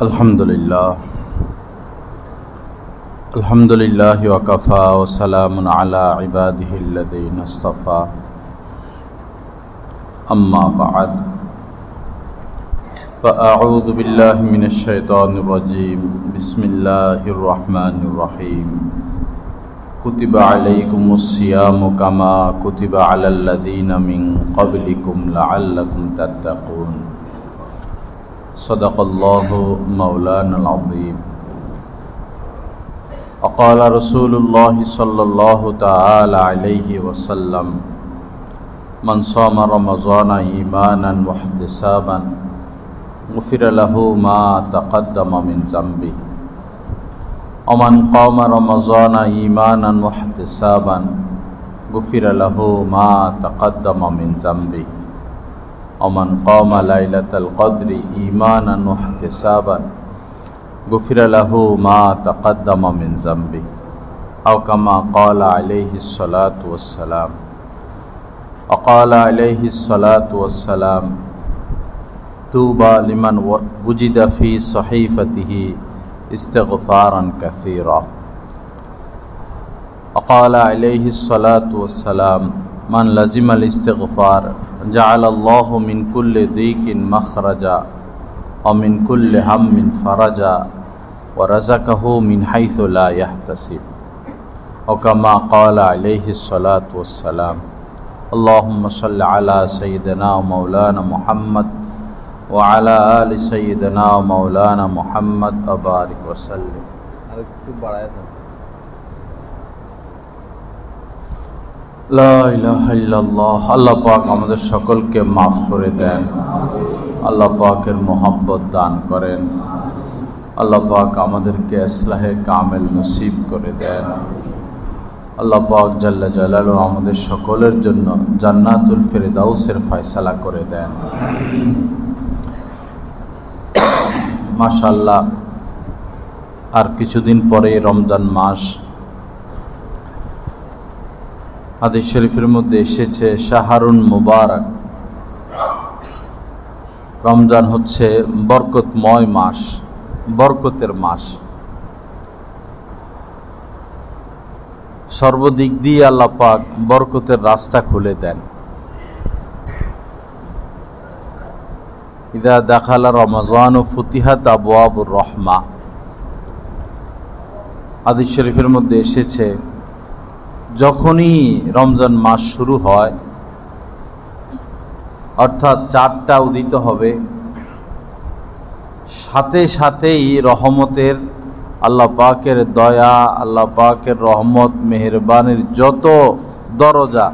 अल्हम्दुलिल्लाह वकफ़ा व सलामुन अला इबादिहिल्लज़ीना इस्तफ़ा अम्मा बअद फ़अऊज़ु बिल्लाहि मिनश शैतानिर रजीम बिस्मिल्लाहिर रहमानिर रहीम कुतिबा अलैकुमुस सियामु कमा कुतिबा अलल्लज़ीना मिन क़ब्लिकुम लअल्लकुम तत्तक़ून सदक़ल्लाहु मौलानल अज़ीम। अक़ाल रसूलुल्लाह सल्लल्लाहु तआला अलैहि वसल्लम मन सामा रमज़ान ईमानन वहतिसाबन गुफ़िर लहु मा तक़द्दम मिन ज़ंबिहि व मन क़ाम रमज़ान ईमानन वहतिसाबन गुफ़िर लहु मा तक़द्दम मिन ज़ंबिहि व मन क़ाम लैलतल क़द्रि ईमानन वहतिसाबन गुफ़िर लहु मा तक़द्दम मिन ज़ंबिहि औ कमा क़ाल अलैहिस्सलातु वस्सलाम। अक़ाल अलैहिस्सलातु वस्सलाम तूबा लिमन वुजिद फ़ी सहीफ़तिही इस्तिग़फ़ारन कसीरा। अक़ाल अलैहिस्सलातु वस्सलाम मन लज़िमल इस्तिग़फ़ार जअलल्लाहु मिन कुल्लि दीक़िन मख़रजा व मिन कुल्लि हम्मिन फ़रजा व रज़क़हु मिन हैसु ला यहतसिब औ कमा क़ाल अलैहिस्सलातु वस्सलाम। अल्लाहुम्मा सल्लि अला सय्यिदिना व मौलाना मुहम्मद व अला आलि सय्यिदिना व मौलाना मुहम्मद व बारिक व सल्लिम। ला इलाहा इल्लल्लाह। अल्लाह पाक আমাদের সকলকে মাফ করে দেন, আল্লাহ পাকের মোহাব্বত দান করেন, আল্লাহ পাক আমাদেরকে ইসলাহে কামেল নসিব করে দেন। আল্লাহ পাক জাল্লা জালালুহু আমাদের সকলের জন্য জান্নাতুল ফিরদাউসের ফয়সালা করে দেন। মাশাআল্লাহ, আর কিছুদিন পরে রমজান মাস। হাদিস শরীফের মধ্যে এসেছে শাহরুন মুবারক। রমজান হচ্ছে বরকতময় মাস, বরকতের মাস। সর্বদিক দিয়ে আল্লাহ পাক বরকতের রাস্তা খুলে দেন। ইযা দাখালা রমজানু ফুতিহাত আবওয়াবুর রহমা। হাদিস শরীফের মধ্যে এসেছে যখনই রমজান মাস শুরু হয়, অর্থাৎ চাঁদটা উদিত হবে, সাথে সাথেই রহমতের, আল্লাহ পাকের দয়া, আল্লাহ পাকের রহমত, মেহেরবানির যত দরজা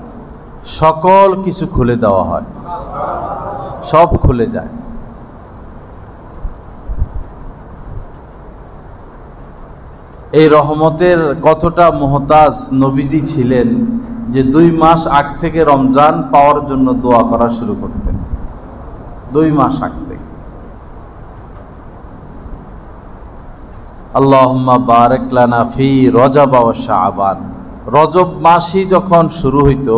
সকল কিছু খুলে দেওয়া হয়, সব খুলে যায়। এই রহমতের কতটা মুহতাজ নবীজি ছিলেন যে 2 মাস আগ থেকে রমজান পাওয়ার জন্য দোয়া করা শুরু করতেন। 2 মাস আগ থেকে আল্লাহুম্মা বারিক লানা ফি রজব ওয়া শাবান। রজব মাসই যখন শুরু হইতো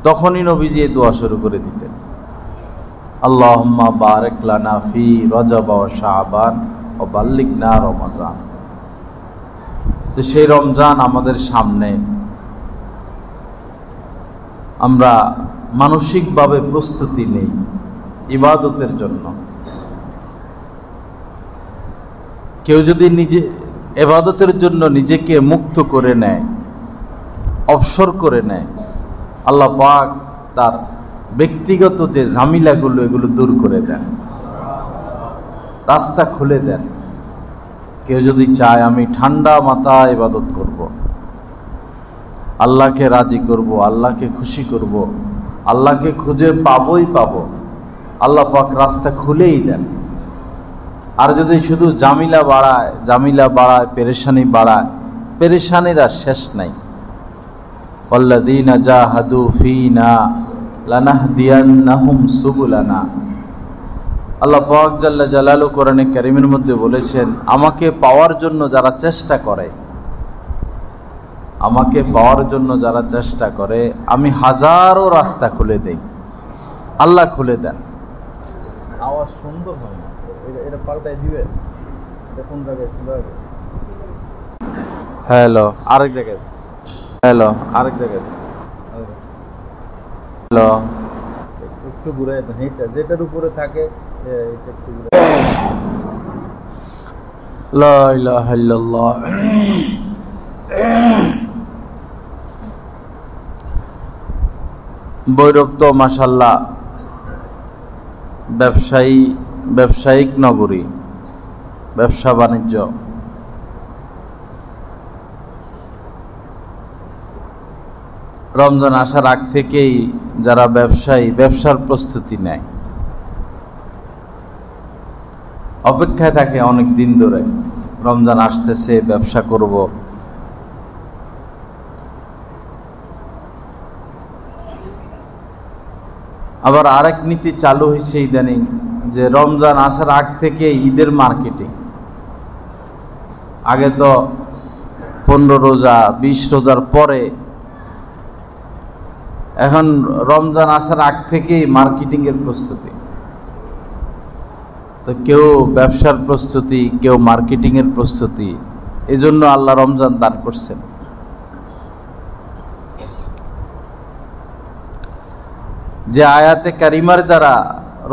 তখনই নবীজি এই দোয়া শুরু করে দিতেন, আল্লাহুম্মা বারিক লানা ফি রজব ওয়া শাবান ওয়া বাল্লিগনা রমজান। তো সেই রমজান আমাদের সামনে, আমরা মানসিকভাবে প্রস্তুতি নেই ইবাদতের জন্য। কেউ যদি নিজে ইবাদতের জন্য নিজেকে মুক্ত করে নেয়, অবসর করে নেয়, আল্লাহ পাক তার ব্যক্তিগত যে ঝামেলাগুলো এগুলো দূর করে দেন, রাস্তা খুলে দেন। কেউ যদি চায় আমি ঠান্ডা মাথায় ইবাদত করব, আল্লাহকে রাজি করব, আল্লাহকে খুশি করব, আল্লাহকে খুঁজে পাবই পাবো, আল্লাহ পাক রাস্তা খুলেই দেন। আর যদি শুধু জামিলা বাড়ায়, পেরেশানি বাড়ায়, পেরেশানির আর শেষ নাই। ওয়াল্লাযীনা জাহাদু ফীনা লানাহদিয়ান্নাহুম সুবুলানা। আল্লাহ পাক জাল্লা জালালুহু কোরআনে কারীমের মধ্যে বলেছেন, আমাকে পাওয়ার জন্য যারা চেষ্টা করে, আমাকে পাওয়ার জন্য যারা চেষ্টা করে আমি হাজারো রাস্তা খুলে দেই। আল্লাহ খুলে দেন। আওয়াজ সুন্দর হয় না, এটা পাল্টাই দিবে। এটা কোন জায়গায় ছিল আগে? হ্যালো, আরেক জায়গায়, হ্যালো, আরেক জায়গায়। হ্যালো, একটু ঘুরে এইটা যেটার উপরে থাকে এটা একটু ঘুরে। লা ইলাহা ইল্লাল্লাহ। ভৈরব তো মাশাআল্লাহ ব্যবসায়িক নগরী, ব্যবসা বাণিজ্য। রমজান আসার আগ থেকেই যারা ব্যবসার প্রস্তুতি নেয়, অপেক্ষায় থাকে অনেক দিন ধরে, রমজান আসতেছে ব্যবসা করব। আবার আরেক নীতি চালু হয়েছে ইদানিং, যে রমজান আসার আগ থেকে ঈদের মার্কেটিং। আগে তো 15 রোজা 20 রোজার পরে, এখন রমজান আসার আগ থেকেই মার্কেটিং এর প্রস্তুতি। তো কেউ ব্যবসার প্রস্তুতি, কেউ মার্কেটিং এর প্রস্তুতি। এজন্য আল্লাহ রমজান দান করছেন। যে আয়াতে কারিমার দ্বারা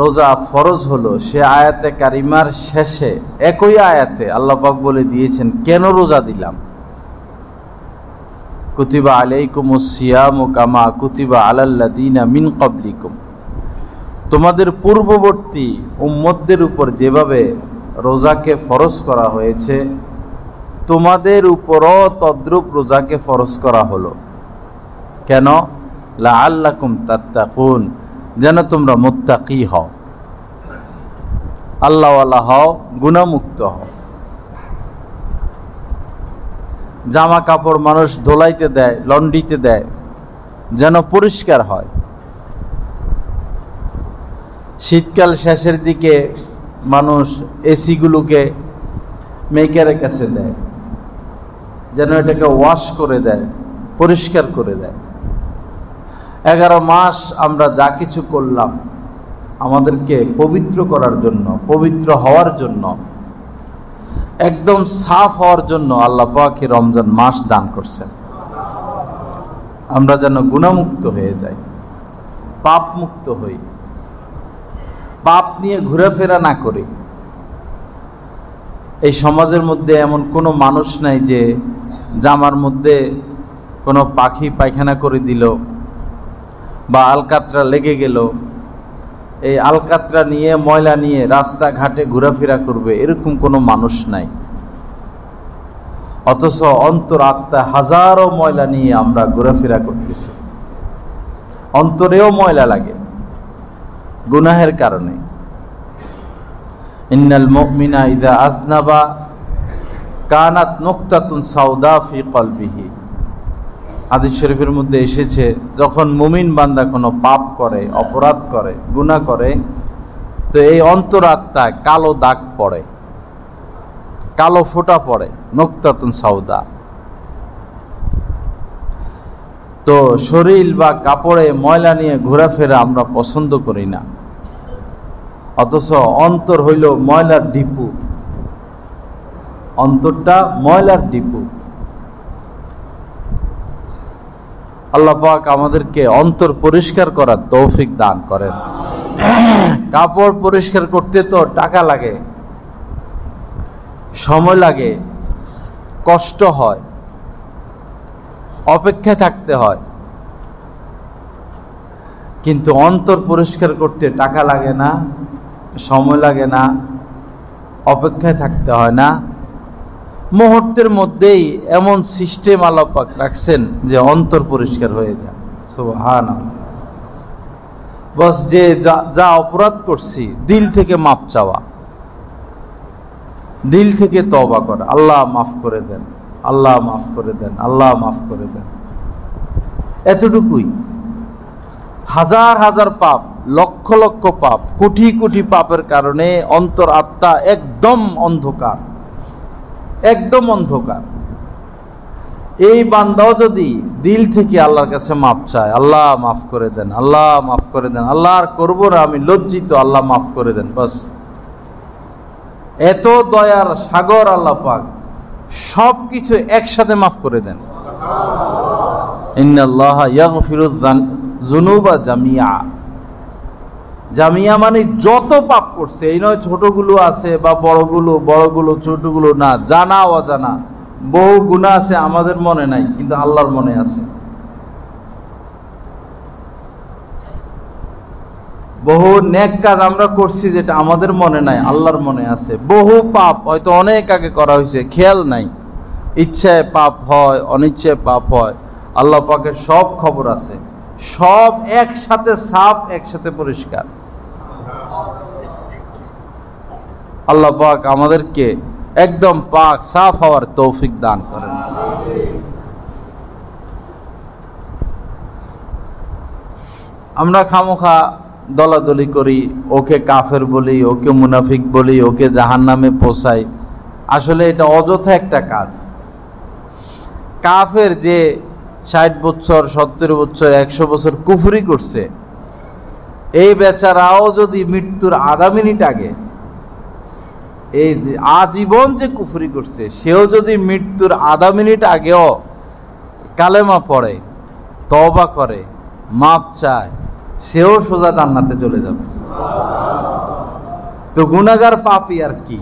রোজা ফরজ হলো, সে আয়াতে কারিমার শেষে একই আয়াতে আল্লাহ পাক বলে দিয়েছেন কেন রোজা দিলাম। কুতিবা আলাইকুমুস সিয়ামু কামা কুতিবা আলাল্লাযীনা মিন ক্বাবলিকুম, তোমাদের পূর্ববর্তী উম্মতদের উপর যেভাবে রোজাকে ফরজ করা হয়েছে, তোমাদের উপরও তদ্রূপ রোজাকে ফরজ করা হলো। কেন? লাআল্লাকুম তাত্তাকুন, যেন তোমরা মুত্তাকি হও, আল্লাহওয়ালা হও, গুনাহমুক্ত হও। জামা কাপড় মানুষ ধোলাইতে দেয়, লন্ড্রিতে দেয়, যেন পরিষ্কার হয়। শীতকাল শেষের দিকে মানুষ এসিগুলোকে মেকারের কাছে দেয়, যেন এটাকে ওয়াশ করে দেয়, পরিষ্কার করে দেয়। 11 মাস আমরা যা কিছু করলাম আমাদেরকে পবিত্র করার জন্য, পবিত্র হওয়ার জন্য, একদম সাফ হওয়ার জন্য আল্লাহ পাক রমজান মাস দান করছেন। আমরা যেন গুনাহমুক্ত হয়ে যাই, পাপ মুক্ত হই, পাপ নিয়ে ঘোরাফেরা না করি। এই সমাজের মধ্যে এমন কোনো মানুষ নাই যে জামার মধ্যে কোনো পাখি পায়খানা করে দিল বা আলকাতরা লেগে গেল, এই আলকাতরা নিয়ে, ময়লা নিয়ে রাস্তাঘাটে ঘোরাফেরা করবে, এরকম কোনো মানুষ নাই। অথচ অন্তর আত্মা হাজারো ময়লা নিয়ে আমরা ঘোরাফেরা করতেছি। অন্তরেও ময়লা লাগে গুনাহের কারণে। ইন্নাল মুমিনা ইযা আযনাবা কানাত নুকতাতুন সাউদা ফি কলবিহি, হাদিস শরীফের মধ্যে এসেছে, যখন মুমিন বান্দা কোনো পাপ করে, অপরাধ করে, গুনাহ করে, তো এই অন্তরাত্মায় কালো দাগ পড়ে, কালো ফোঁটা পড়ে, নুকতাতুন সাউদা। তো শরীর বা কাপড়ে ময়লা নিয়ে ঘোরাফেরা আমরা পছন্দ করি না। অথচ অন্তর হইল ময়লার ডিপু, অন্তরটা ময়লার ডিপু। আল্লাহ পাক আমাদেরকে অন্তর পরিষ্কার করার তৌফিক দান করেন। কাপড় পরিষ্কার করতে তো টাকা লাগে, সময় লাগে, কষ্ট হয়, অপেক্ষায় থাকতে হয়। কিন্তু অন্তর পরিষ্কার করতে টাকা লাগে না, সময় লাগে না, অপেক্ষায় থাকতে হয় না। মুহূর্তের মধ্যেই এমন সিস্টেম আল্লাহ পাক রাখছেন যে অন্তর পরিষ্কার হয়ে যায়। সুবহানাল্লাহ। বস যে যা অপরাধ করছি দিল থেকে মাপ চাওয়া, দিল থেকে তওবা করা, আল্লাহ মাফ করে দেন, আল্লাহ মাফ করে দেন, আল্লাহ মাফ করে দেন, এতটুকুই। হাজার হাজার পাপ, লক্ষ লক্ষ পাপ, কোটি কোটি পাপের কারণে অন্তর আত্মা একদম অন্ধকার, একদম অন্ধকার। এই বান্দাও যদি দিল থেকে আল্লাহর কাছে মাফ চায়, আল্লাহ মাফ করে দেন, আল্লাহ মাফ করে দেন, আল্লাহ আর করবো না, আমি লজ্জিত, আল্লাহ মাফ করে দেন, বাস। এত দয়ার সাগর আল্লাহ পাক, সবকিছু একসাথে মাফ করে দেন। ইন্নাল্লাহা ইয়াগফিরুয যুনুবা জামিয়া। জামিয়া মানে যত পাপ করছে, এই নয় ছোটগুলো আছে বা বড়গুলো ছোটগুলো না, জানা অজানা বহু গুনাহ আছে, আমাদের মনে নাই কিন্তু আল্লাহর মনে আছে। বহু নেক কাজ আমরা করছি যেটা আমাদের মনে নাই, আল্লাহর মনে আছে। বহু পাপ হয়তো অনেক আগে করা হয়েছে, খেয়াল নাই, ইচ্ছায় পাপ হয়, অনিচ্ছায় পাপ হয়, আল্লাহ পাকের সব খবর আছে, সব একসাথে সাফ, একসাথে পরিষ্কার। আল্লাহ পাক আমাদেরকে একদম পাক সাফ হওয়ার তৌফিক দান করেন। আমরা খামোখা দলাদলি করি, ওকে কাফের বলি, ওকে মুনাফিক বলি, ওকে জাহান্নামে পোষাই। আসলে এটা অযথা একটা কাজ। কাফের যে 60 বছর 70 বছর 100 বছর কুফরি করছে, এই বেচারাও যদি মৃত্যুর আধা মিনিট আগে, এই যে আজীবন যে কুফরি করছে, সেও যদি মৃত্যুর আধা মিনিট আগেও কালেমা পড়ে, তওবা করে, মাপ চায়, সেও সোজা জান্নাতে চলে যাবে। তো গুনাহগার পাপী আর কি,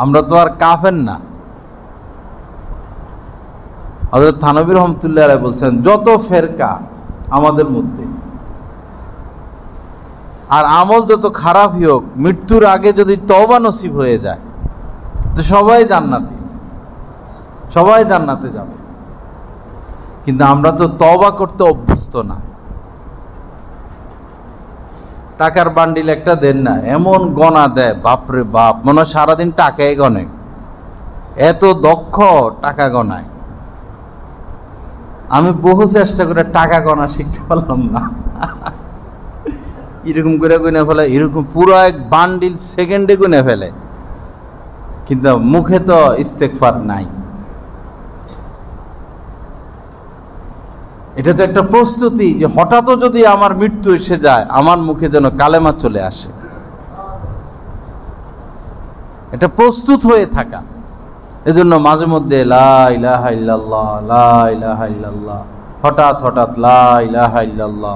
আমরা তো আর কাফের না। হযরত থানভী রাহমাতুল্লাহ আলাইহি বলছেন, যত ফেরকা আমাদের মধ্যে, আর আমল যত খারাপই হোক, মৃত্যুর আগে যদি তওবা নসিব হয়ে যায় তো সবাই জান্নাতে যাবে। কিন্তু আমরা তো তওবা করতে অভ্যস্ত না। টাকার বান্ডিল একটা দেন না, এমন গনা দেয়, বাপরে বাপ, মনে হয় সারাদিন টাকাই গনে, এত দক্ষ টাকা গনায়। আমি বহু চেষ্টা করে টাকা গনা শিখতে পারলাম না। এরকম করে গুনে ফেলে, এরকম পুরো এক বান্ডিল সেকেন্ডে গুনে ফেলে, কিন্তু মুখে তো ইস্তেগফার নাই। এটা তো একটা প্রস্তুতি যে হঠাৎ যদি আমার মৃত্যু এসে যায়, আমার মুখে যেন কালেমা চলে আসে। এটা প্রস্তুত হয়ে থাকা। এজন্য মাঝে মধ্যে লা ইলাহা ইল্লাল্লাহ, লা ইলাহা ইল্লাল্লাহ, হঠাৎ লা ইলাহা ইল্লাল্লাহ,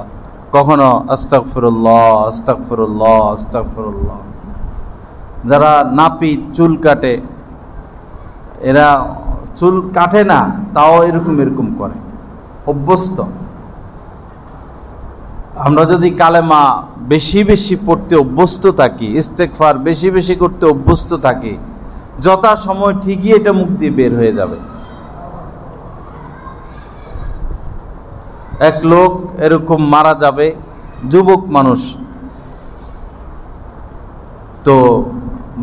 কখনো আস্তাগফিরুল্লাহ, আস্তাগফিরুল্লাহ, আস্তাগফিরুল্লাহ। যারা নাপিত, চুল কাটে, এরা চুল কাটে না, তাও এরকম করে, অভ্যস্ত। আমরা যদি কালেমা বেশি বেশি পড়তে অভ্যস্ত থাকি, ইস্তেগফার বেশি বেশি করতে অভ্যস্ত থাকি, যথা সময় ঠিকই এটা মুখ দিয়ে বের হয়ে যাবে। এক লোক এরকম মারা যাবে, যুবক মানুষ, তো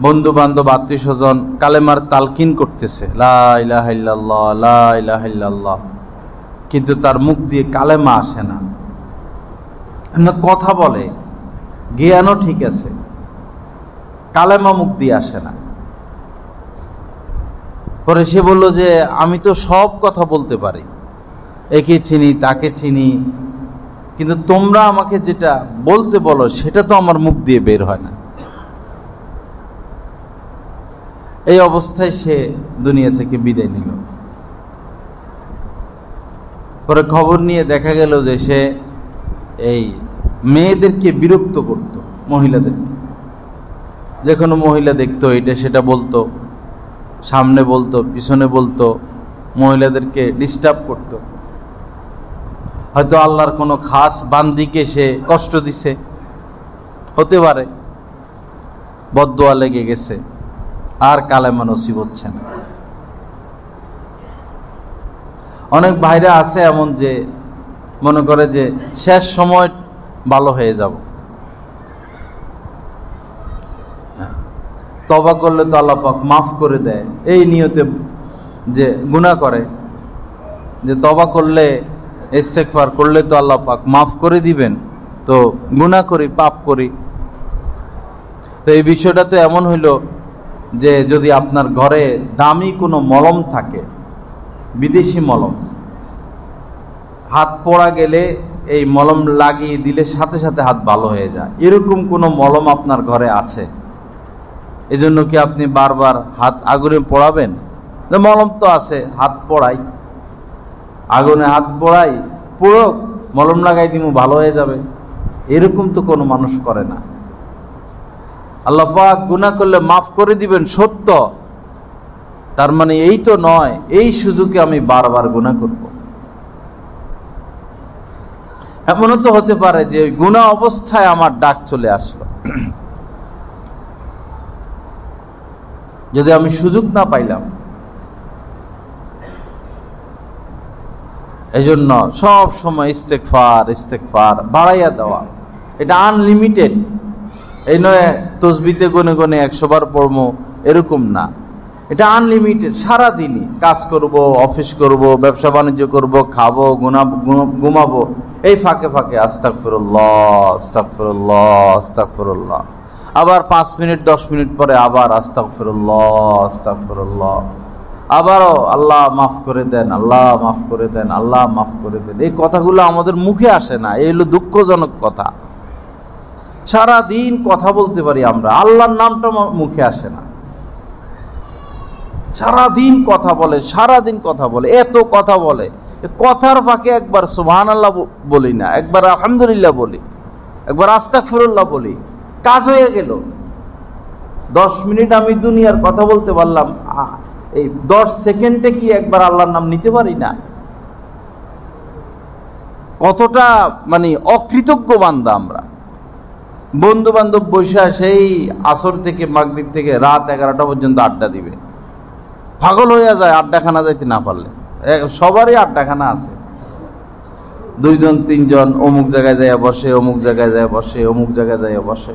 বন্ধু বান্ধব আত্মীয় স্বজন কালেমার তালকিন করতেছে, লা ইলাহা ইল্লাল্লাহ, লা ইলাহা ইল্লাল্লাহ, কিন্তু তার মুখ দিয়ে কালেমা আসে না। কথা বলে, জ্ঞানও ঠিক আছে, কালেমা মুখ দিয়ে আসে না। পরে সে বলল যে আমি তো সব কথা বলতে পারি, একে চিনি তাকে চিনি, কিন্তু তোমরা আমাকে যেটা বলতে বলো সেটা তো আমার মুখ দিয়ে বের হয় না। এই অবস্থায় সে দুনিয়া থেকে বিদায় নিল। পরে খবর নিয়ে দেখা গেল যে সে এই মেয়েদেরকে বিরক্ত করত, মহিলাদেরকে, যে কোনো মহিলা দেখতো এটা সেটা বলতো, সামনে বলতো, পিছনে বলতো, মহিলাদেরকে ডিস্টার্ব করত। হয়তো আল্লাহর কোনো খাস বান্দিকে সে কষ্ট দিছে, হতে পারে, বদদোয়া লেগে গেছে, আর কালেমা নসিব হচ্ছে না। অনেক ভাইরা আছে এমন যে মনে করে যে শেষ সময় ভালো হয়ে যাব, তওবা করলে তো আল্লাহ পাক মাফ করে দেয়, এই নিয়তে যে গুনাহ করে, যে তওবা করলে, ইস্তেগফার করলে তো আল্লাহ পাক মাফ করে দিবেন, তো গুনাহ করি, পাপ করি। তো এই বিষয়টা তো এমন হইল যে যদি আপনার ঘরে দামি কোনো মলম থাকে, বিদেশি মলম। হাত পোড়া গেলে এই মলম লাগিয়ে দিলে সাথে সাথে হাত ভালো হয়ে যায়। এরকম কোন মলম আপনার ঘরে আছে? এজন্য কি আপনি বারবার হাত আগুনে পোড়াবেন? মলম তো আছে, হাত পোড়াই, আগুনে হাত পোড়াই, পুরো মলম লাগাই দিব, ভালো হয়ে যাবে। এরকম তো কোনো মানুষ করে না। আল্লাহ পাক গুনাহ করলে মাফ করে দিবেন সত্য, তার মানে এই তো নয় এই সুযোগে আমি বারবার গুনাহ করব। এমনও তো হতে পারে যে গুনাহ অবস্থায় আমার ডাক চলে আসলো, যদি আমি সুযোগ না পাইলাম। এজন্য সব সময় ইস্তেগফার ইস্তেগফার বাড়াইয়া দেওয়া, এটা আনলিমিটেড। এই নয় তসবিতে গুনে গুনে 100 বার পড়বো, এরকম না। এটা আনলিমিটেড। সারাদিনই কাজ করব, অফিস করব, ব্যবসা বাণিজ্য করব, খাবো, ঘুমাবো, এই ফাঁকে ফাঁকে আস্তাগফিরুল্লাহ আস্তাগফিরুল্লাহ আস্তাগফিরুল্লাহ, আবার 5 মিনিট 10 মিনিট পরে আবার আস্তাগফিরুল্লাহ আস্তাগফিরুল্লাহ, আবারও আল্লাহ মাফ করে দেন, আল্লাহ মাফ করে দেন, আল্লাহ মাফ করে দেন। এই কথাগুলো আমাদের মুখে আসে না, এই হলো দুঃখজনক কথা। সারা দিন কথা বলতে পারি আমরা, আল্লাহর নামটা মুখে আসে না। সারা দিন কথা বলে, সারা দিন কথা বলে, এত কথা বলে, কথার ফাঁকে একবার সুবহানাল্লাহ বলি না, একবার আলহামদুলিল্লাহ বলি, একবার আস্তাগফিরুল্লাহ বলি, কাজ হয়ে গেল। 10 মিনিট আমি দুনিয়ার কথা বলতে পারলাম, এই 10 সেকেন্ডে কি একবার আল্লাহর নাম নিতে পারি না? কতটা মানে অকৃতজ্ঞ বান্দা আমরা। বন্ধু বান্ধব বসে সেই আসর থেকে মাগরিব থেকে রাত 11টা পর্যন্ত আড্ডা দিবে, পাগল হয়ে যায় আড্ডাখানা যাইতে না পারলে। সবারই আড্ডাখানা আছে, 2 জন 3 জন অমুক জায়গায় যায় বসে, অমুক জায়গায় যায় বসে, অমুক জায়গায় যায় বসে।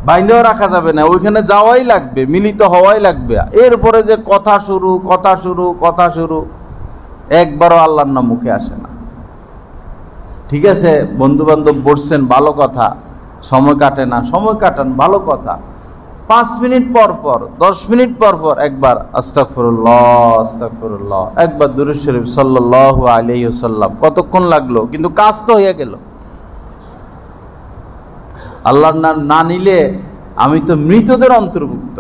বাইন্দেও রাখা যাবে না, ওইখানে যাওয়াই লাগবে, মিলিত হওয়াই লাগবে। এরপরে যে কথা শুরু কথা শুরু কথা শুরু, একবারও আল্লাহর নাম মুখে আসে না। ঠিক আছে, বন্ধু বান্ধব বসছেন, ভালো কথা, সময় কাটে না, সময় কাটান, ভালো কথা। 5 মিনিট পর পর 10 মিনিট পর পর একবার আস্তাগফিরুল্লাহ আস্তাগফিরুল্লাহ, একবার দুরূদ শরীফ সাল্লাল্লাহু আলাইহি ওয়াসাল্লাম। কতক্ষণ লাগলো, কিন্তু কাজ তো হয়ে গেল। আল্লাহর নাম না নিলে আমি তো মৃতদের অন্তর্ভুক্ত।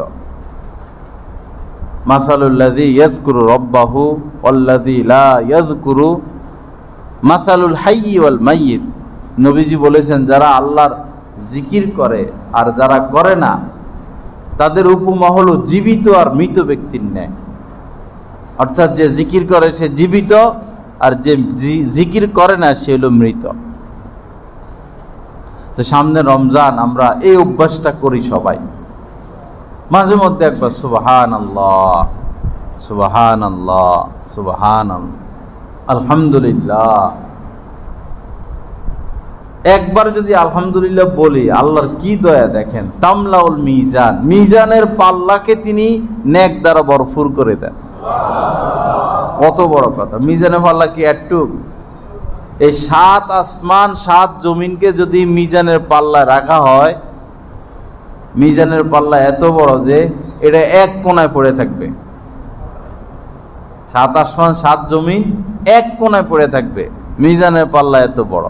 মাসালুল্লাযী ইয়াযকুরু রাব্বাহু ওয়াল্লাযী লা ইয়াযকুরু মাসালুল হাইয়্যি ওয়াল মাইয়িত। নবীজি বলেছেন, যারা আল্লাহর জিকির করে আর যারা করে না, তাদের উপমা হলো জীবিত আর মৃত ব্যক্তির ন্যায়। অর্থাৎ যে জিকির করে সে জীবিত, আর যে জিকির করে না সে হলো মৃত। তো সামনে রমজান, আমরা এই অভ্যাসটা করি সবাই, মাঝে মধ্যে একবার সুবহানাল্লাহ সুবহানাল্লাহ সুবহানাল্লাহ আলহামদুলিল্লাহ। একবার যদি আলহামদুলিল্লাহ বলি, আল্লাহর কি দয়া দেখেন। তামলাউল মিজান, মিজানের পাল্লাকে তিনি নেক দ্বারা ভরপুর করে দেন। কত বড় কথা! মিজানের পাল্লা কি একটু? এই 7 আসমান 7 জমিনকে যদি মিজানের পাল্লা রাখা হয়, মিজানের পাল্লা এত বড় যে এটা এক কোণায় পড়ে থাকবে। 7 আসমান 7 জমিন এক কোণায় পড়ে থাকবে, মিজানের পাল্লা এত বড়।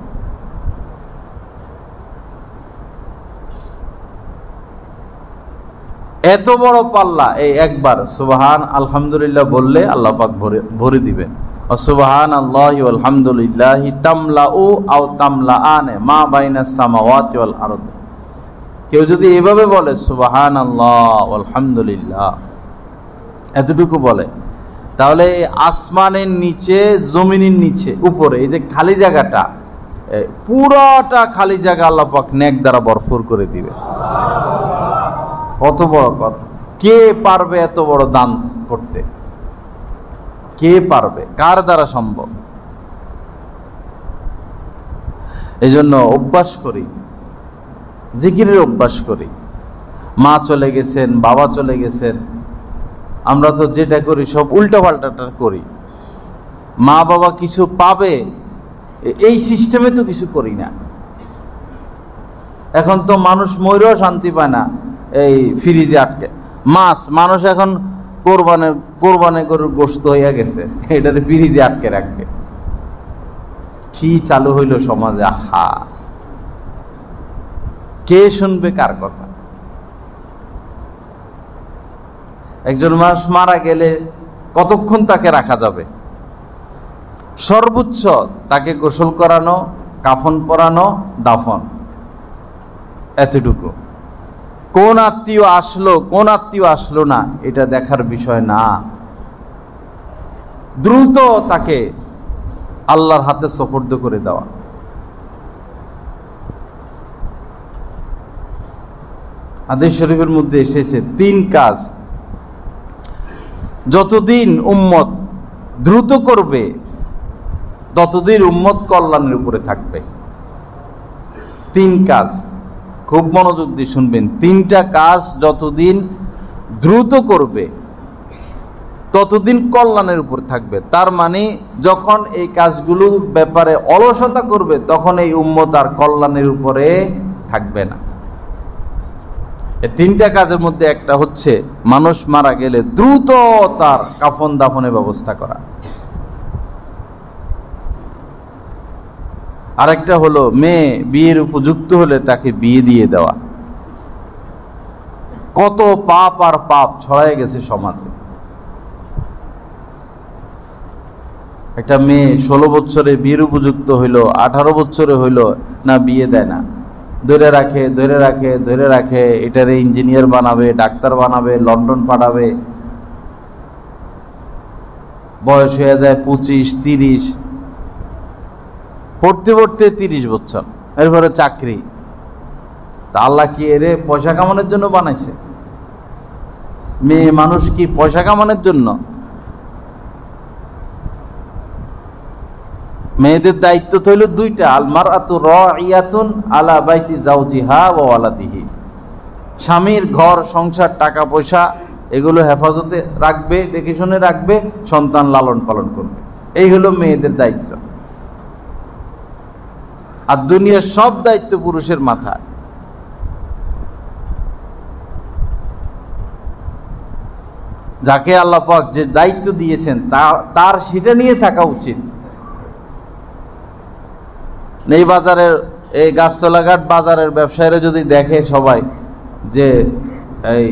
এত বড় পাল্লা, এই একবার সুবহান আলহামদুলিল্লাহ বললে আল্লাহ পাক ভরে দিবেন। সুবহানাল্লাহি ওয়াল হামদুলিল্লাহি তামলাউ আও তামলাআনে মা বাইনাস সামাওয়াতি ওয়াল আরদ। কেউ যদি এভাবে বলে সুবহানাল্লাহ ওয়াল হামদুলিল্লাহ, এতটুকু বলে, তাহলে আসমানের নিচে, জমিনের নিচে, উপরে এই যে খালি জায়গাটা, পুরোটা খালি জায়গা আল্লাহ পাক নেক দ্বারা ভরপুর করে দিবে। কত বড় কথা! কে পারবে এত বড় দান করতে? কে পারবে? কার দ্বারা সম্ভব? এই জন্য অভ্যাস করি, জিকিরের অভ্যাস করি। মা চলে গেছেন, বাবা চলে গেছেন, আমরা তো যেটা করি সব উল্টা পাল্টাটা করি। মা বাবা কিছু পাবে এই সিস্টেমে তো কিছু করি না। এখন তো মানুষ মরেও শান্তি পায় না, এই ফ্রিজে আটকে মাছ। মানুষ এখন কোরবানি গরুর গোশত হইয়া গেছে, এটারে ফ্রিজে আটকে রাখবে। কি চালু হইল সমাজে! আহা, কে শুনবে কার কথা? একজন মানুষ মারা গেলে কতক্ষণ তাকে রাখা যাবে? সর্বোচ্চ তাকে গোসল করানো, কাফন পরানো, দাফন, এতটুকু। কোন আত্মীয় আসলো, কোন আত্মীয় আসলো না, এটা দেখার বিষয় না। দ্রুত তাকে আল্লাহর হাতে সুপর্দ করে দেওয়া। হাদিস শরীফের মধ্যে এসেছে 3 কাজ যতদিন উম্মত দ্রুত করবে ততদিন উম্মত কল্যাণের উপরে থাকবে। 3 কাজ, খুব মনোযোগ দিয়ে শুনবেন। 3টা কাজ যতদিন দ্রুত করবে ততদিন কল্যাণের উপর থাকবে। তার মানে যখন এই কাজগুলোর ব্যাপারে অলসতা করবে তখন এই উম্মত আর কল্যাণের উপরে থাকবে না। এই 3টা কাজের মধ্যে একটা হচ্ছে মানুষ মারা গেলে দ্রুত তার কাফন দাফনের ব্যবস্থা করা। আরেকটা হলো মেয়ে বিয়ের উপযুক্ত হলে তাকে বিয়ে দিয়ে দেওয়া। কত পাপ আর পাপ ছড়ায় গেছে সমাজে। একটা মেয়ে 16 বছরে বিয়ের উপযুক্ত হইল, 18 বছরে হইল না, বিয়ে দেয় না, ধরে রাখে। এটারে ইঞ্জিনিয়ার বানাবে, ডাক্তার বানাবে, লন্ডন পাঠাবে। বয়স হয়ে যায় 25, 30, পড়তে 30 বছর, এরপরে চাকরি। তা আল্লাহ কি এরে পয়সা কামানোর জন্য বানাইছে? মেয়ে মানুষ কি পয়সা কামানোর জন্য? মেয়েদের দায়িত্ব তো হইল 2টা, আল মারআতু রাইয়াতুন আলা বাইতি যাওজিহা ওয়া ওয়ালাদিহি। স্বামীর ঘর সংসার টাকা পয়সা এগুলো হেফাজতে রাখবে, দেখে শুনে রাখবে, সন্তান লালন পালন করবে। এই হলো মেয়েদের দায়িত্ব। আর দুনিয়ার সব দায়িত্ব পুরুষের মাথায়। যাকে আল্লাহ পাক যে দায়িত্ব দিয়েছেন তার সেটা নিয়ে থাকা উচিত। এই বাজারের, এই গাছতলাঘাট বাজারের ব্যবসায়ীরা যদি দেখে সবাই যে এই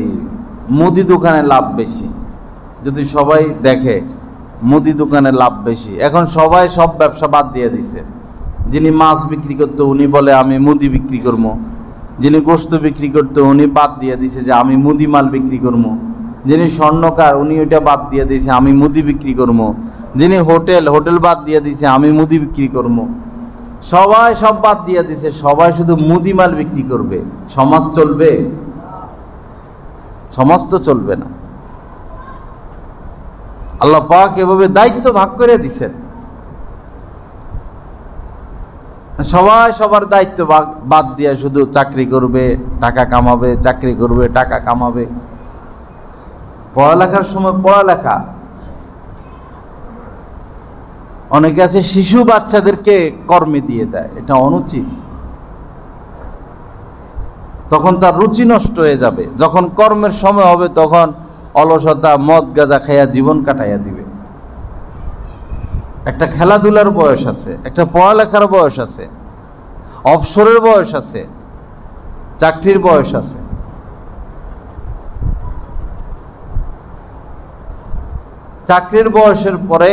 মুদি দোকানে লাভ বেশি, যদি সবাই দেখে মুদি দোকানে লাভ বেশি, এখন সবাই সব ব্যবসা বাদ দিয়ে দিছে। যিনি মাছ বিক্রি করতো উনি বলে আমি মুদি বিক্রি করবো, যিনি গোশত বিক্রি করতো উনি বাদ দিয়ে দিছে যে আমি মুদি মাল বিক্রি করবো, যিনি স্বর্ণকার উনি ওইটা বাদ দিয়ে দিয়েছে আমি মুদি বিক্রি করবো, যিনি হোটেল বাদ দিয়ে দিছে আমি মুদি বিক্রি করবো। সবাই সব বাদ দিয়ে দিছে, সবাই শুধু মুদি মাল বিক্রি করবে। সমাজ চলবে? সমাজ তো চলবে না। আল্লাহ পাক এভাবে দায়িত্ব ভাগ করে দিছেন। সবাই সবার দায়িত্ব বাদ দিয়ে শুধু চাকরি করবে, টাকা কামাবে, চাকরি করবে, টাকা কামাবে। পড়ালেখার সময় পড়ালেখা। অনেকে আছে শিশু বাচ্চাদেরকে কর্মে দিয়ে দেয়, এটা অনুচিত। তখন তার রুচি নষ্ট হয়ে যাবে। যখন কর্মের সময় হবে তখন অলসতা, মদ গাঁজা খাইয়া জীবন কাটাইয়া দিবে। একটা খেলাধুলার বয়স আছে, একটা পড়ালেখার বয়স আছে, অবসরের বয়স আছে, চাকরির বয়স আছে। চাকরির বয়সের পরে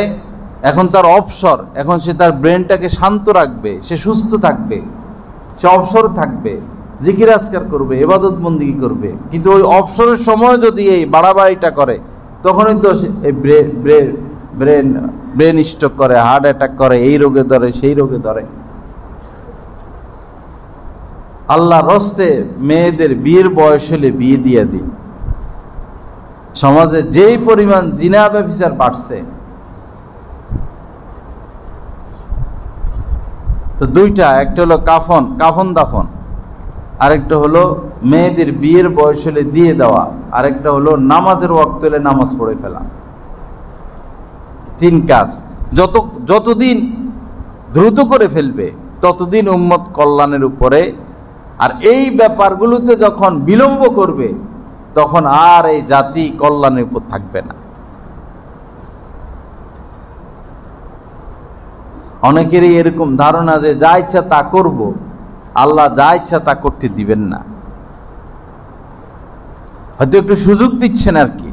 এখন তার অবসর, এখন সে তার ব্রেনটাকে শান্ত রাখবে, সে সুস্থ থাকবে, সে অবসর থাকবে, জিকির আজকার করবে, ইবাদত বন্দেগী করবে। কিন্তু ওই অবসরের সময় যদি এই বাড়াবাড়িটা করে তখনই তো এই ব্রেন স্ট্রোক করে, হার্ট অ্যাটাক করে, এই রোগে ধরে, সেই রোগে ধরে। আল্লাহর রাস্তে মেয়েদের বিয়ের বয়স হলে বিয়ে দিয়ে দিই। সমাজে যেই পরিমাণ জিনা ব্যভিচার বাড়ছে, তো 2টা, একটা হলো কাফন দাফন, আরেকটা হলো মেয়েদের বিয়ের বয়স হলে দিয়ে দেওয়া, আরেকটা হলো নামাজের ওয়াক্ত হলে নামাজ পড়ে ফেলা। 3 কাজ যতদিন দ্রুত করে ফেলবে ততদিন উম্মত কল্যাণের উপরে। আর এই ব্যাপারগুলোতে যখন বিলম্ব করবে তখন আর এই জাতি কল্যাণের উপর থাকবে না। অনেকেরই এরকম ধারণা যে যা ইচ্ছা তা করব, আল্লাহ যা ইচ্ছা তা করতে দিবেন না, হয়তো একটু সুযোগ দিচ্ছেন আর কি।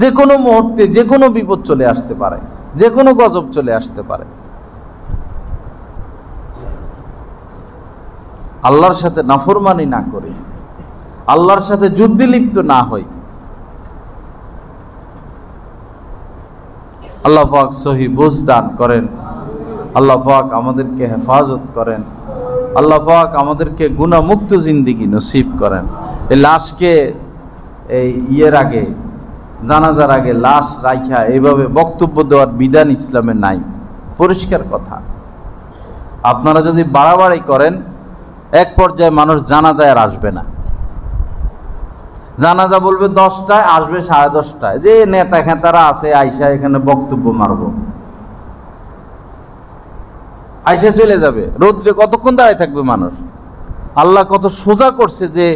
যে কোনো মুহূর্তে যে কোনো বিপদ চলে আসতে পারে, যে কোনো গজব চলে আসতে পারে। আল্লাহর সাথে নাফরমানি না করে, আল্লাহর সাথে যুদ্ধে লিপ্ত না হই, আল্লাহ পাক সহি বুঝ দান করেন। আল্লাহ পাক আমাদেরকে হেফাজত করেন। আল্লাহ পাক আমাদেরকে গুনাহমুক্ত জিন্দেগি নসিব করেন। এই লাশকে এই ইয়ের আগে, জানাজার আগে লাশ রাইখা এইভাবে বক্তব্য দেওয়ার বিধান ইসলামে নাই, পরিষ্কার কথা। আপনারা যদি বাড়াবাড়ি করেন, এক পর্যায়ে মানুষ জানাজায় আর আসবে না। জানাজা বলবে 10টায়, আসবে 10:30টায়, যে নেতা খেতারা আছে আইসা এখানে বক্তব্য মারব, আইসা চলে যাবে। রৌদ্রে কতক্ষণ দাঁড়ায় থাকবে মানুষ? আল্লাহ কত সোজা করছে যে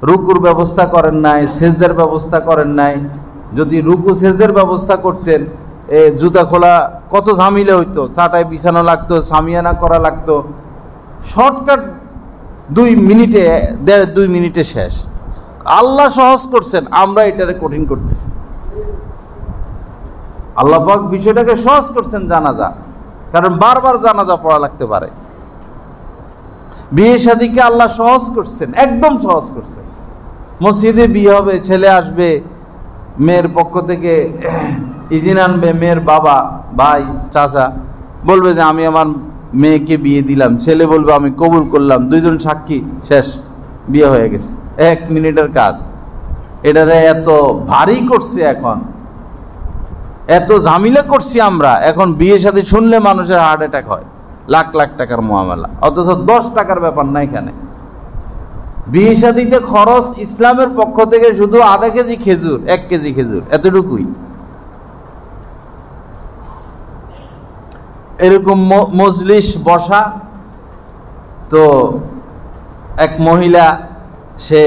রুকুর ব্যবস্থা করেন নাই, সেজদার ব্যবস্থা করেন নাই। যদি রুকু সেজদার ব্যবস্থা করতেন, জুতা খোলা কত ঝামেলা হইতো, চাটায় বিছানো লাগতো, সামিয়ানা করা লাগতো। শর্টকাট 2 মিনিটে শেষ। আল্লাহ সহজ করছেন, আমরা এটারে কঠিন করতেছি। আল্লাহ পাক বিষয়টাকে সহজ করছেন জানাজা, কারণ বারবার জানাজা পড়া লাগতে পারে। বিয়ে শাদীকে আল্লাহ সহজ করছেন, একদম সহজ করছেন। মসজিদে বিয়ে হবে, ছেলে আসবে, মেয়ের পক্ষ থেকে ইজিন আনবে, মেয়ের বাবা, ভাই, চাচা বলবে যে আমি আমার মেয়েকে বিয়ে দিলাম, ছেলে বলবে আমি কবুল করলাম, 2 জন সাক্ষী, শেষ, বিয়ে হয়ে গেছে। 1 মিনিটের কাজ। এটারে এত ভারী করছে, এখন এত ঝামেলা করছি আমরা। এখন বিয়ে সাথে শুনলে মানুষের হার্ট অ্যাটাক হয়, লাখ লাখ টাকার মুআমালা, অথচ 10 টাকার ব্যাপার না। এখানে বিয়ে শাদীতে খরচ ইসলামের পক্ষ থেকে শুধু আধা কেজি খেজুর, 1 কেজি খেজুর, এতটুকুই। এরকম মজলিস বসা, তো এক মহিলা সে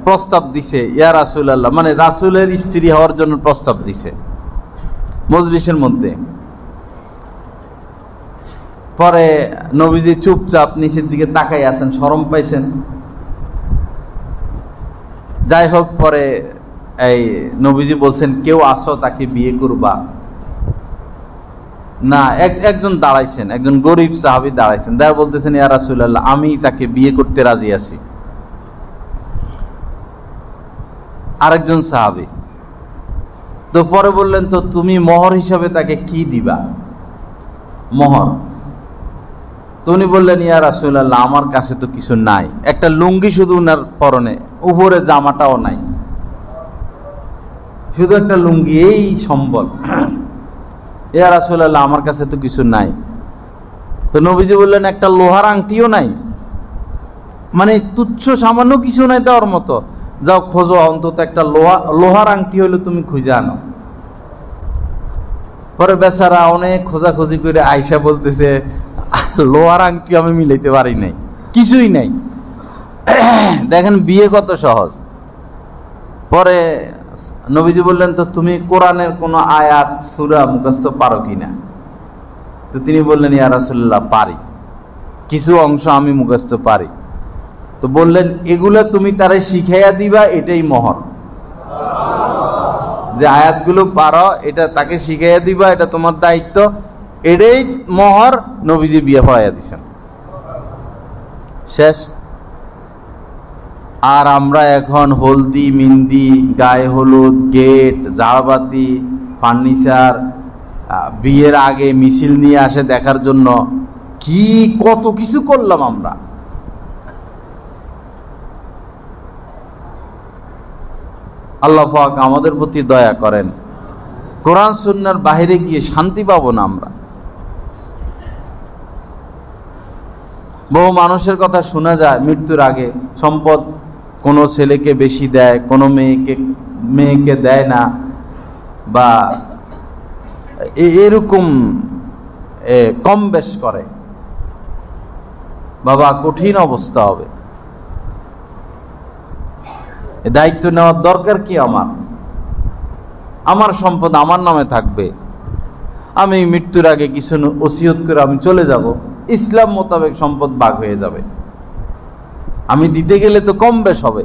প্রস্তাব দিছে, ইয়া রাসূলুল্লাহ, মানে রাসূলের স্ত্রী হওয়ার জন্য প্রস্তাব দিছে মজলিসের মধ্যে। পরে নবীজি চুপচাপ নিচের দিকে তাকাই আছেন, শরম পাইছেন। যাই হোক, পরে এই নবীজি বলছেন, কেউ আসো তাকে বিয়ে করবা না? একজন দাঁড়াইছেন, একজন গরিব সাহাবী দাঁড়াইছেন, তারা বলতেছেন, ইয়া রাসূলুল্লাহ, আমি তাকে বিয়ে করতে রাজি আছি। আরেকজন সাহাবী তো পরে বললেন, তো তুমি মোহর হিসাবে তাকে কি দিবা? মোহর। তো উনি বললেন, ইয়া রাসূলুল্লাহ, আমার কাছে তো কিছু নাই, একটা লুঙ্গি শুধু উনার পরনে, উপরে জামাটাও নাই, শুধু একটা লুঙ্গি, এই সম্বল। ইয়া রাসূলুল্লাহ, আমার কাছে তো কিছু নাই। তো নবীজি বললেন, একটা লোহার আংটিও নাই? মানে তুচ্ছ সামান্য কিছু নাই দেওয়ার মতো? যাও খোঁজো, অন্তত একটা লোহার আংটি হইলে তুমি খুঁজে আনো। পরে বেচারা অনেক খোঁজাখুঁজি করে আয়সা বলতেছে, লোহার আংটি আমি মিলাইতে পারি নাই, কিছুই নাই। দেখেন বিয়ে কত সহজ। পরে নবীজি বললেন, তো তুমি কোরআনের কোন আয়াত সূরা মুখস্থ পারো কিনা? তো তিনি বললেন, ইয়া রাসূলুল্লাহ, পারি, কিছু অংশ আমি মুখস্থ পারি। তো বললেন, এগুলা তুমি তারে শিখাইয়া দিবা, এটাই মোহর। যে আয়াতগুলো পারো এটা তাকে শিখাইয়া দিবা, এটা তোমার দায়িত্ব, এটাই মোহর। নবীজি বিয়ে পড়াইয়া দিছেন, শেষ। আর আমরা এখন হলদি, মেহেন্দি, গায়ে হলুদ, গেট, ঝাড়বাতি, ফার্নিচার, বিয়ের আগে মিছিল নিয়ে আসে দেখার জন্য, কি কত কিছু করলাম আমরা। আল্লাহ পাক আমাদের প্রতি দয়া করেন। কোরআন সুন্নাহর বাইরে গিয়ে শান্তি পাবো না আমরা। বহু মানুষের কথা শোনা যায়, মৃত্যুর আগে সম্পদ কোনো ছেলেকে বেশি দেয়, কোনো মেয়েকে দেয় না, বা এরকম কম বেশ করে। বাবা, কঠিন অবস্থা হবে। এ দায়িত্ব নেওয়ার দরকার কি? আমার সম্পদ আমার নামে থাকবে, আমি মৃত্যুর আগে কিছু ওসিয়ত করে আমি চলে যাব, ইসলাম মোতাবেক সম্পদ ভাগ হয়ে যাবে। আমি দিতে গেলে তো কম বেশ হবে।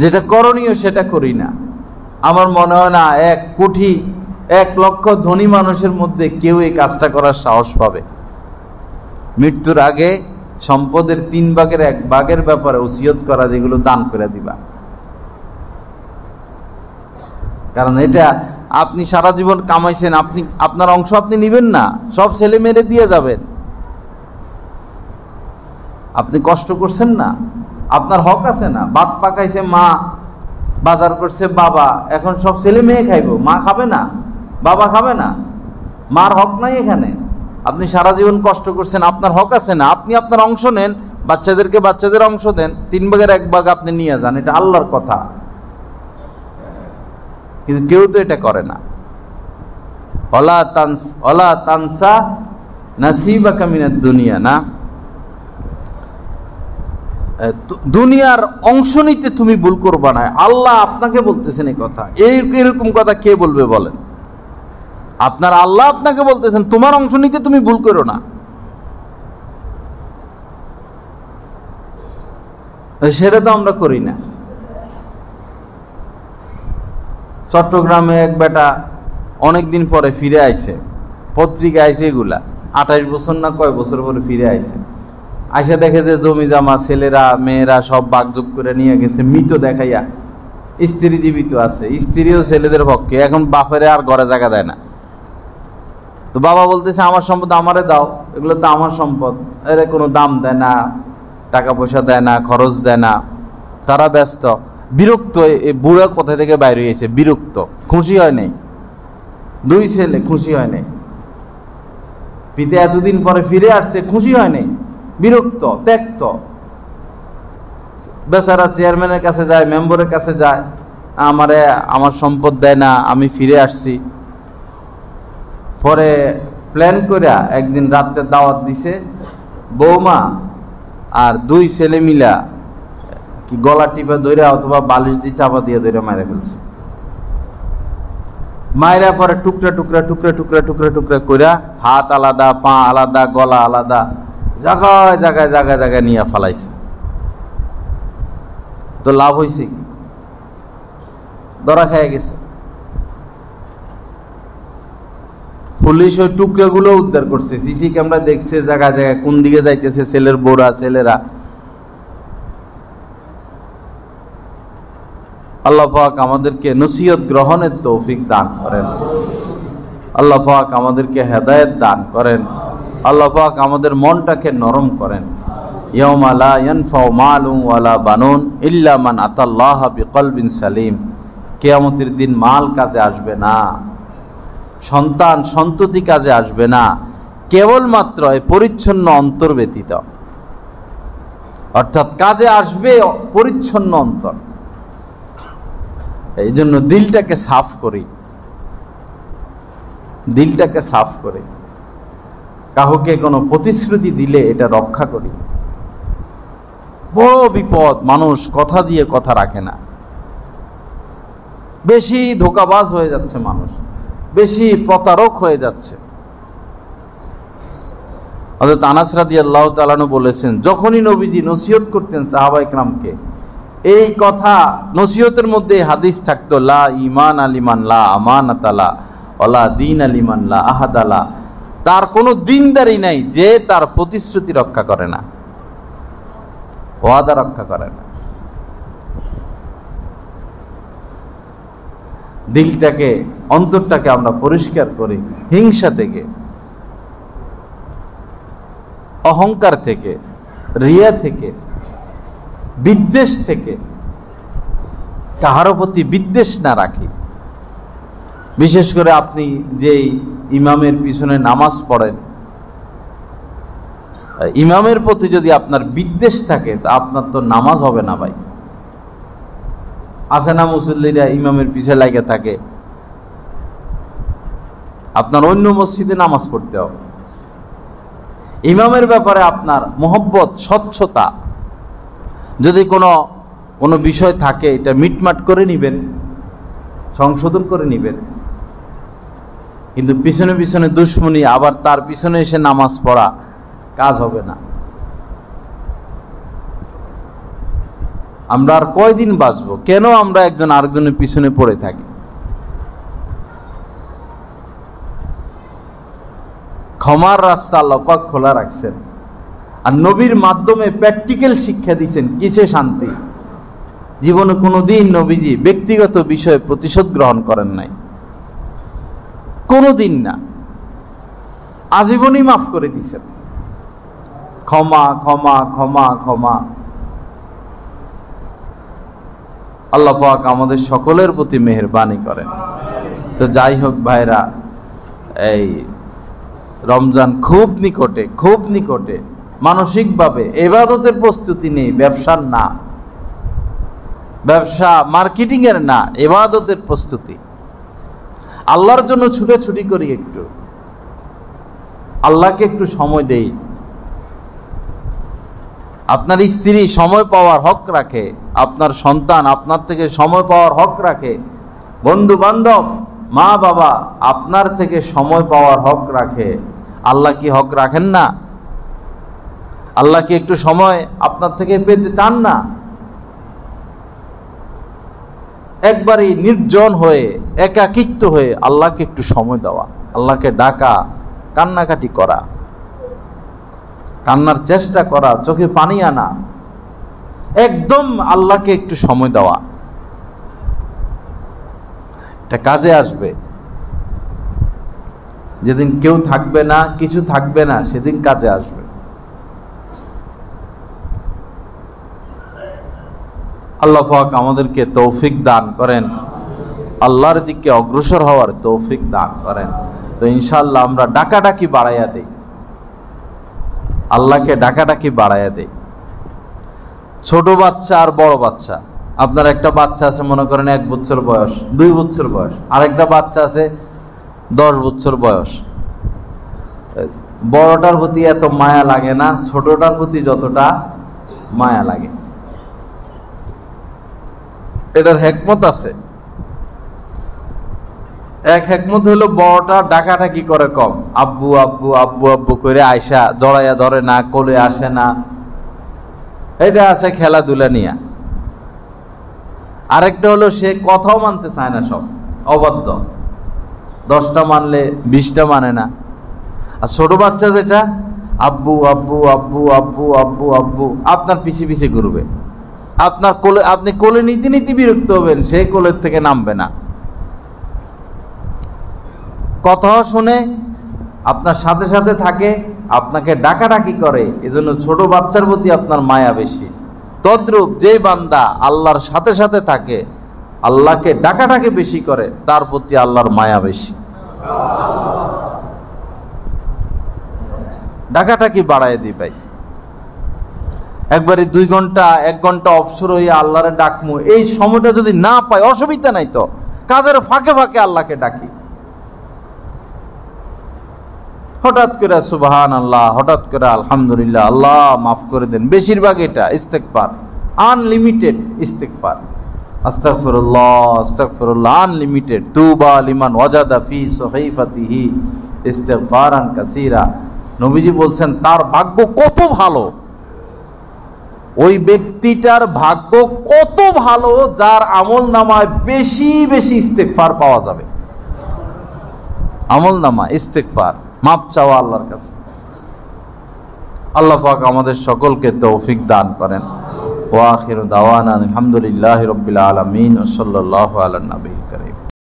যেটা করণীয় সেটা করি না। আমার মনে হয় না 1 লক্ষ ধনী মানুষের মধ্যে কেউ এই কাজটা করার সাহস পাবে। মৃত্যুর আগে সম্পদের 3/1 ব্যাপারে ওসিয়ত করা, যেগুলো দান করে দিবা। কারণ এটা আপনি সারা জীবন কামাইছেন, আপনার অংশ আপনি নিবেন না, সব ছেলে মেরে দিয়ে যাবেন। আপনি কষ্ট করছেন না, আপনার হক আছে না? ভাত পাকাইছে মা, বাজার করছে বাবা, এখন সব ছেলে মেয়ে খাইবো, মা খাবে না, বাবা খাবে না? মার হক নাই এখানে? আপনি সারা জীবন কষ্ট করছেন, আপনার হক আছে না? আপনি আপনার অংশ নেন, বাচ্চাদেরকে বাচ্চাদের অংশ দেন, 3/1 আপনি নিয়ে যান, এটা আল্লাহর কথা। কিন্তু কেউ তো এটা করে না। ওয়ালা তানসা নাসিবাকা মিনাদ দুনিয়া, না, দুনিয়ার অংশ নিতে তুমি ভুল করবা না। আল্লাহ আপনাকে বলতেছেন এই কথা। এরকম কথা কে বলবে বলেন? আপনার আল্লাহ আপনাকে বলতেছেন তোমার অংশ নিতে তুমি ভুল করো না। সেটা তো আমরা করি না। চট্টগ্রামে এক বেটা অনেকদিন পরে ফিরে আইছে, পত্রিকা আইছে এগুলা, 28 বছর না কয় বছর পরে ফিরে আইছে। আইসা দেখে যে জমি জামা ছেলেরা মেয়েরা সব বাগযোগ করে নিয়ে গেছে, মৃত দেখাইয়া। স্ত্রী জীবিত আছে, স্ত্রীও ছেলেদের পক্ষে, এখন বাপেরে আর ঘরে জায়গা দেয় না। তো বাবা বলতেছে আমার সম্পদ আমারে দাও, এগুলো তো আমার সম্পদ। এরা কোনো দাম দেয় না, টাকা পয়সা দেয় না, খরচ দেয় না, তারা ব্যস্ত। বিরক্ত, এই বুড়া কোথা থেকে বাইরে হয়েছে, বিরক্ত, খুশি হয় নাই। 2 ছেলে খুশি হয় নাই, পিতা এতদিন পরে ফিরে আসছে, খুশি হয় নাই, বিরক্ত, ত্যক্ত। বেচারা চেয়ারম্যানের কাছে যায়, মেম্বারের কাছে যায়, আমার সম্পদ দেয় না, আমি ফিরে আসছি। পরে প্ল্যান করে একদিন রাত্রে দাওয়াত দিছে, বৌমা আর 2 ছেলে মিলা কি গলা টিপা ধরে অথবা বালিশ দিয়ে চাপা দিয়ে ধরে মাইরা ফেলছে। মাইরা পরে টুকরা টুকরা টুকরা টুকরা টুকরা টুকরা করে, হাত আলাদা, পা আলাদা, গলা আলাদা, জায়গায় জায়গায় জায়গায় জায়গায় নিয়ে ফালাইছে। তো লাভ হয়েছে কি? ধরা খেয়ে গেছে। পুলিশ ওই টুকরাগুলো উদ্ধার করছে, সিসি ক্যামেরা দেখছে জায়গায় জায়গায় কোন দিকে যাইতেছে ছেলের বোরা, ছেলেরা। আল্লাহ পাক আমাদেরকে নসিহত গ্রহণের তৌফিক দান করেন। আল্লাহ পাক আমাদেরকে হেদায়েত দান করেন। আল্লাহ পাক আমাদের মনটাকে নরম করেন। ইয়াউমা লা ইয়ানফাউ মালুন ওয়ালা বানুন ইল্লা মান আতাল্লাহা বিকলবিন সালিম। কিয়ামতের দিন মাল কাজে আসবে না, সন্তান সন্ততি কাজে আসবে না, কেবলমাত্র এই পরিচ্ছন্ন অন্তর ব্যতীত। অর্থাৎ কাজে আসবে পরিচ্ছন্ন অন্তর। এই জন্য দিলটাকে সাফ করি, দিলটাকে সাফ করে কাউকে কোনো প্রতিশ্রুতি দিলে এটা রক্ষা করি। বড় বিপদ, মানুষ কথা দিয়ে কথা রাখে না, বেশি ধোঁকাবাজ হয়ে যাচ্ছে মানুষ, বেশি প্রতারক হয়ে যাচ্ছে। হযরত আনাস রাদিয়াল্লাহু তাআলা আনহু বলেছেন, যখনই নবীজি নসিহত করতেন সাহাবায়ে কেরামকে, এই কথা নসিহতের মধ্যে হাদিস থাকতো, লা ঈমান আলিমান লা আমানাতা লা ওয়ালা দীন আলিমান লা আহাদা লা। তার কোনো দিনদারি নাই যে তার প্রতিশ্রুতি রক্ষা করে না, ওয়াদা রক্ষা করে না। দিলটাকে, অন্তরটাকে আমরা পরিষ্কার করি হিংসা থেকে, অহংকার থেকে, রিয়া থেকে, বিদ্বেষ থেকে। কাহারো প্রতি বিদ্বেষ না রাখি। বিশেষ করে আপনি যেই ইমামের পিছনে নামাজ পড়েন, ইমামের প্রতি যদি আপনার বিদ্বেষ থাকে তা আপনার তো নামাজ হবে না ভাই। আছে না মুসল্লিরা ইমামের পিছে লাগে থাকে, আপনার অন্য মসজিদে নামাজ পড়তে হবে। ইমামের ব্যাপারে আপনার মহব্বত, স্বচ্ছতা, যদি কোনো বিষয় থাকে এটা মিটমাট করে নিবেন, সংশোধন করে নিবেন। কিন্তু পিছনে পিছনে দুশ্মনী, আবার তার পিছনে এসে নামাজ পড়া, কাজ হবে না। আমরা আর কয়দিন বাঁচবো? কেন আমরা একজন আরেকজনের পিছনে পড়ে থাকি? ক্ষমার রাস্তা আল্লাহ পাক খোলা রাখছেন, আর নবীর মাধ্যমে প্র্যাকটিক্যাল শিক্ষা দিচ্ছেন কিসে শান্তি। জীবনে কোনোদিন নবীজি ব্যক্তিগত বিষয়ে প্রতিশোধ গ্রহণ করেন নাই, কোনোদিন না। আজীবনই মাফ করে দিচ্ছেন। ক্ষমা ক্ষমা ক্ষমা ক্ষমা। আল্লাহ পাক আমাদের সকলের প্রতি মেহেরবানি করেন। তো যাই হোক ভাইরা, এই রমজান খুব নিকটে, খুব নিকটে। মানসিকভাবে ইবাদতের প্রস্তুতি নেই, ব্যবসার না, ব্যবসা মার্কেটিং এর না, ইবাদতের প্রস্তুতি। আল্লাহর জন্য ছুটাছুটি করি, একটু আল্লাহকে একটু সময় দেই। আপনার স্ত্রী সময় পাওয়ার হক রাখে, আপনার সন্তান আপনার থেকে সময় পাওয়ার হক রাখে, বন্ধু বান্ধব, মা বাবা আপনার থেকে সময় পাওয়ার হক রাখে। আল্লাহ কি হক রাখেন না? আল্লাহ কি একটু সময় আপনার থেকে পেতে চান না? একবারই নির্জন হয়ে, একাকিত্ব হয়ে আল্লাহকে একটু সময় দেওয়া, আল্লাহকে ডাকা, কান্নাকাটি করা, কান্নার চেষ্টা করা, চোখে পানি আনা, একদম আল্লাহকে একটু সময় দেওয়া। এটা কাজে আসবে। যেদিন কেউ থাকবে না, কিছু থাকবে না, সেদিন কাজে আসবে। আল্লাহ পাক আমাদেরকে তৌফিক দান করেন, আল্লাহর দিকে অগ্রসর হওয়ার তৌফিক দান করেন। তো ইনশাআল্লাহ আমরা ডাকাডাকি বাড়াইয়া দেই, আল্লাহকে ডাকাডাকি বাড়াইয়া দেই। ছোট বাচ্চা আর বড় বাচ্চা, আপনার একটা বাচ্চা আছে মনে করেন 1 বছর বয়স, 2 বছর বয়স, আরেকটা বাচ্চা আছে 10 বছর বয়স। বড়টার প্রতি এত মায়া লাগে না, ছোটটার প্রতি যতটা মায়া লাগে। এটার হিকমত আছে। এক হিকমত হলো বড়টা ডাকাডাকি করে কম, আব্বু আব্বু আব্বু আব্বু করে আয়সা জড়াইয়া ধরে না, কোলে আসে না, এটা আছে খেলাধুলা নিয়ে। আরেকটা হলো সে কথাও মানতে চায় না, সব অবাধ্য, 10টা মানলে 20টা মানে না। আর ছোট বাচ্চা যেটা আব্বু আব্বু আব্বু আব্বু আব্বু আব্বু আপনার পিছে পিছে ঘুরবে, আপনার কোলে, আপনি কোলে নিতে নিতে বিরক্ত হবেন, সে কোলের থেকে নামবে না। কথাও শুনে, আপনার সাথে সাথে থাকে, আপনাকে ডাকাডাকি করে, এজন্য ছোট বাচ্চার প্রতি আপনার মায়া বেশি। তদ্রূপ যে বান্দা আল্লাহর সাথে সাথে থাকে, আল্লাহকে ডাকাডাকি বেশি করে, তার প্রতি আল্লাহর মায়া বেশি। ডাকাডাকি বাড়ায় দিই ভাই। একবারে 2 ঘন্টা 1 ঘন্টা অবসর হইয়া আল্লাহরে ডাকমু, এই সময়টা যদি না পাই অসুবিধা নাই, তো কাজের ফাঁকে ফাঁকে আল্লাহকে ডাকি। হঠাৎ করে সুবহানাল্লাহ, হঠাৎ করে আলহামদুলিল্লাহ, আল্লাহ মাফ করে দেন, বেশিরভাগ এটা ইস্তেগফার, আনলিমিটেড ইস্তেগফার, আস্তাগফিরুল্লাহ আস্তাগফিরুল্লাহ, আনলিমিটেড। তুবা লিমান ওয়াজাদা ফি সহিফাতিহি ইস্তেগফারান কাসীরা। নবীজি বলছেন তার ভাগ্য কত ভালো, ওই ব্যক্তিটার ভাগ্য কত ভালো যার আমল নামায় বেশি বেশি ইস্তেগফার পাওয়া যাবে। আমল নামা ইস্তেগফার, মাপ চাওয়া আল্লাহর কাছে। আল্লাহ পাক আমাদের সকলকে তৌফিক দান করেন। ওয়া আখিরু দাওয়ানা আলহামদুলিল্লাহি রাব্বিল আলামিন ওয়া সাল্লাল্লাহু আলা নবিয়্যিল কারীম।